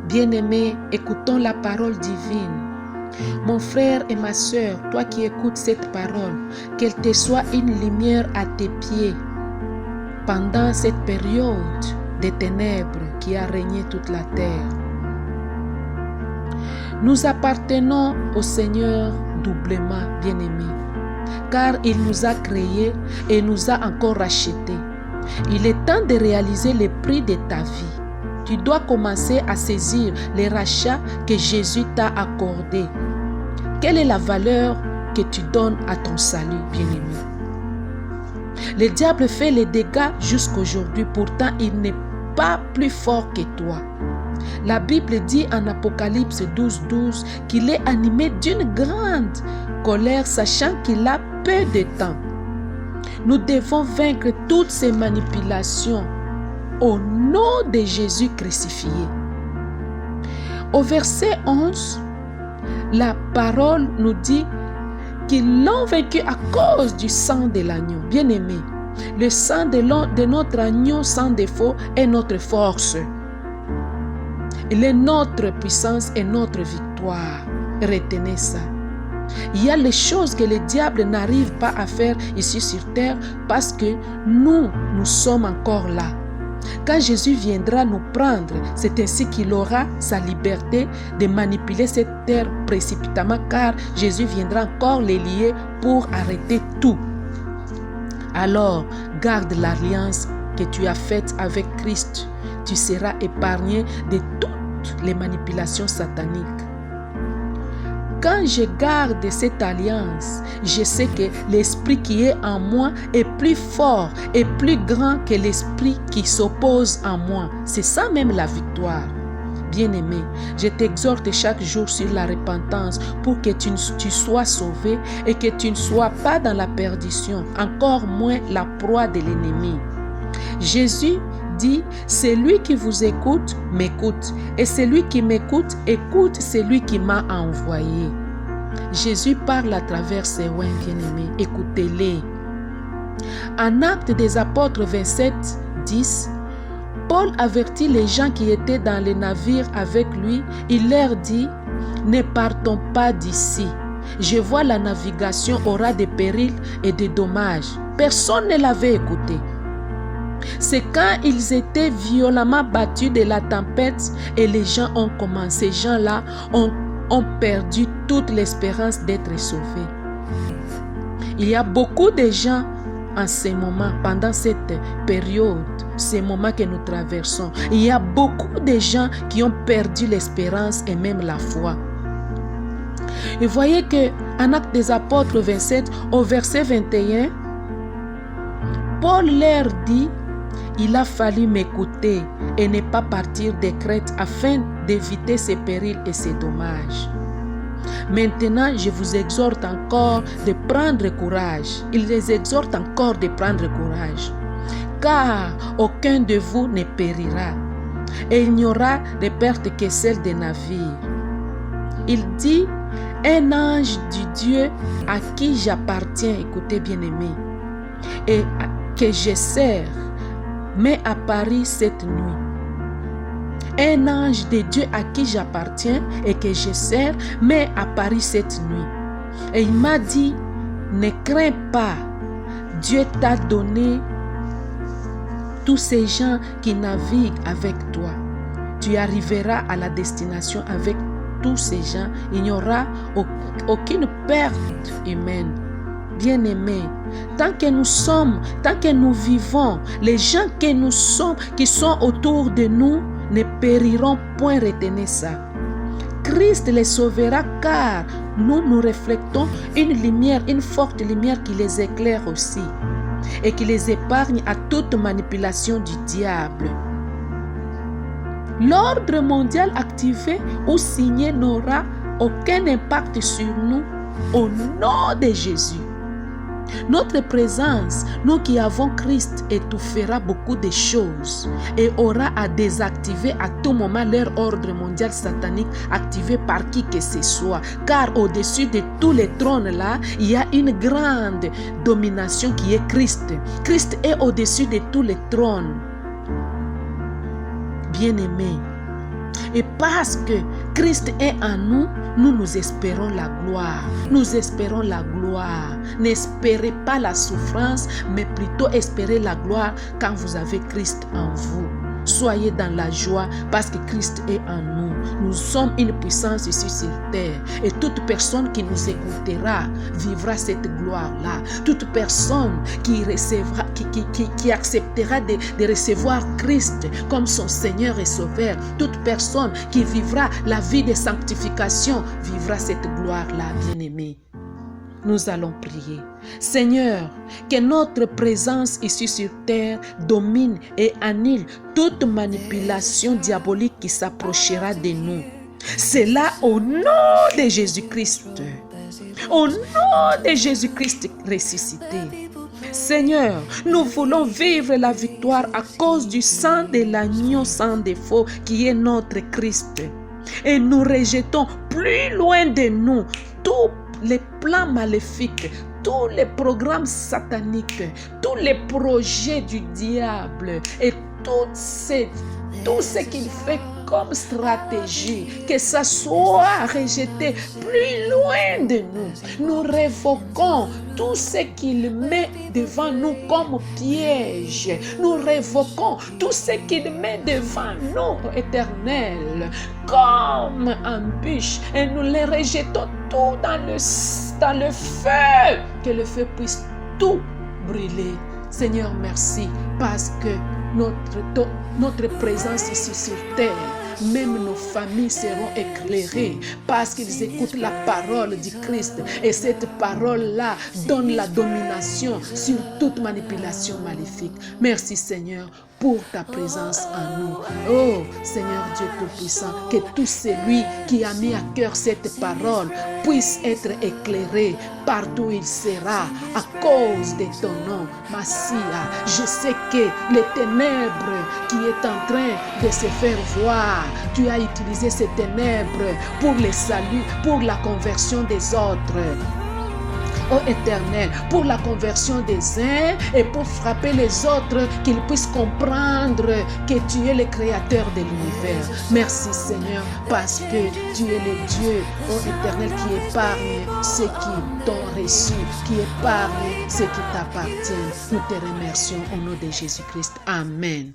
Bien-aimés, écoutons la parole divine. Mon frère et ma sœur, toi qui écoutes cette parole, qu'elle te soit une lumière à tes pieds pendant cette période de ténèbres qui a régné toute la terre. Nous appartenons au Seigneur doublement, bien-aimés, car il nous a créés et nous a encore rachetés. Il est temps de réaliser le prix de ta vie. Tu dois commencer à saisir les rachats que Jésus t'a accordés. Quelle est la valeur que tu donnes à ton salut, bien-aimé? Le diable fait les dégâts jusqu'aujourd'hui, pourtant il n'est pas plus fort que toi. La Bible dit en Apocalypse 12:12 qu'il est animé d'une grande colère, sachant qu'il a peu de temps. Nous devons vaincre toutes ces manipulations au nom de Jésus crucifié. Au verset 11, la parole nous dit qu'ils l'ont vaincu à cause du sang de l'agneau. Bien-aimé, le sang de notre agneau sans défaut est notre force. Il est notre puissance et notre victoire. Retenez ça. Il y a les choses que le diable n'arrive pas à faire ici sur terre parce que nous sommes encore là. Quand Jésus viendra nous prendre, c'est ainsi qu'il aura sa liberté de manipuler cette terre précipitamment, car Jésus viendra encore les lier pour arrêter tout. Alors, garde l'alliance que tu as faite avec Christ. Tu seras épargné de toutes les manipulations sataniques. Quand je garde cette alliance, je sais que l'esprit qui est en moi est plus fort et plus grand que l'esprit qui s'oppose à moi. C'est ça même la victoire. Bien-aimé, je t'exhorte chaque jour sur la repentance pour que tu sois sauvé et que tu ne sois pas dans la perdition, encore moins la proie de l'ennemi. Jésus dit, celui qui vous écoute, m'écoute, et celui qui m'écoute, écoute celui qui m'a envoyé. Jésus parle à travers ses oins, bien-aimés, écoutez-les. En Actes des Apôtres 27:10, Paul avertit les gens qui étaient dans les navires avec lui. Il leur dit, ne partons pas d'ici. Je vois la navigation aura des périls et des dommages. Personne ne l'avait écouté. C'est quand ils étaient violemment battus de la tempête et les gens ont commencé. Ces gens-là ont perdu toute l'espérance d'être sauvés. Il y a beaucoup de gens en ce moment, pendant cette période, ces moments que nous traversons. Il y a beaucoup de gens qui ont perdu l'espérance et même la foi. Et voyez que en Actes des Apôtres 27, au verset 21, Paul leur dit, il a fallu m'écouter et ne pas partir de Crète afin d'éviter ces périls et ces dommages. Maintenant, je vous exhorte encore de prendre courage. Il les exhorte encore de prendre courage, car aucun de vous ne périra, et il n'y aura de perte que celle des navires. Il dit, un ange du Dieu à qui j'appartiens, écoutez bien-aimés, et que je sers, m'est apparu cette nuit. Un ange de Dieu à qui j'appartiens et que je sers m'est apparu cette nuit. Et il m'a dit, ne crains pas, Dieu t'a donné tous ces gens qui naviguent avec toi. Tu arriveras à la destination avec tous ces gens. Il n'y aura aucune perte humaine. Bien-aimés, tant que nous vivons, les gens que nous sommes, qui sont autour de nous, ne périront point. Retenez ça. Christ les sauvera, car nous reflétons une lumière, une forte lumière qui les éclaire aussi et qui les épargne à toute manipulation du diable. L'ordre mondial activé ou signé n'aura aucun impact sur nous au nom de Jésus. Notre présence, nous qui avons Christ, étouffera beaucoup de choses et aura à désactiver à tout moment leur ordre mondial satanique activé par qui que ce soit. Car au-dessus de tous les trônes là, il y a une grande domination qui est Christ. Christ est au-dessus de tous les trônes. Bien-aimés, Et parce que Christ est en nous, nous espérons la gloire. Nous espérons la gloire. N'espérez pas la souffrance, mais plutôt espérez la gloire quand vous avez Christ en vous. Soyez dans la joie parce que Christ est en nous. Nous sommes une puissance ici sur terre. Et toute personne qui nous écoutera vivra cette gloire-là. Toute personne qui recevra, qui acceptera de recevoir Christ comme son Seigneur et Sauveur. Toute personne qui vivra la vie de sanctification vivra cette gloire-là, bien-aimé. Nous allons prier. Seigneur, que notre présence ici sur terre domine et annule toute manipulation diabolique qui s'approchera de nous. C'est là au nom de Jésus-Christ. Au nom de Jésus-Christ ressuscité. Seigneur, nous voulons vivre la victoire à cause du sang de l'agneau sans défaut qui est notre Christ. Et nous rejetons plus loin de nous tous les plans maléfiques, tous les programmes sataniques, tous les projets du diable et tout ce qu'il fait comme stratégie, que ça soit rejeté plus loin de nous. Nous révoquons tout ce qu'il met devant nous comme piège. Nous révoquons tout ce qu'il met devant nous, Éternel, comme embûche. Et nous les rejetons tout dans le feu. Que le feu puisse tout brûler. Seigneur, merci parce que notre présence ici sur terre, même nos familles seront éclairées parce qu'ils écoutent la parole du Christ. Et cette parole-là donne la domination sur toute manipulation maléfique. Merci Seigneur pour ta présence en nous. Oh Seigneur Dieu Tout-Puissant, que tout celui qui a mis à cœur cette parole puisse être éclairé partout où il sera à cause de ton nom, Massia. Je sais que les ténèbres qui est en train de se faire voir, tu as utilisé ces ténèbres pour le salut, pour la conversion des autres. Ô Éternel, pour la conversion des uns et pour frapper les autres, qu'ils puissent comprendre que tu es le créateur de l'univers. Merci Seigneur, parce que tu es le Dieu, ô Éternel, qui épargne ceux qui t'ont reçu, qui épargne ceux qui t'appartiennent. Nous te remercions au nom de Jésus-Christ. Amen.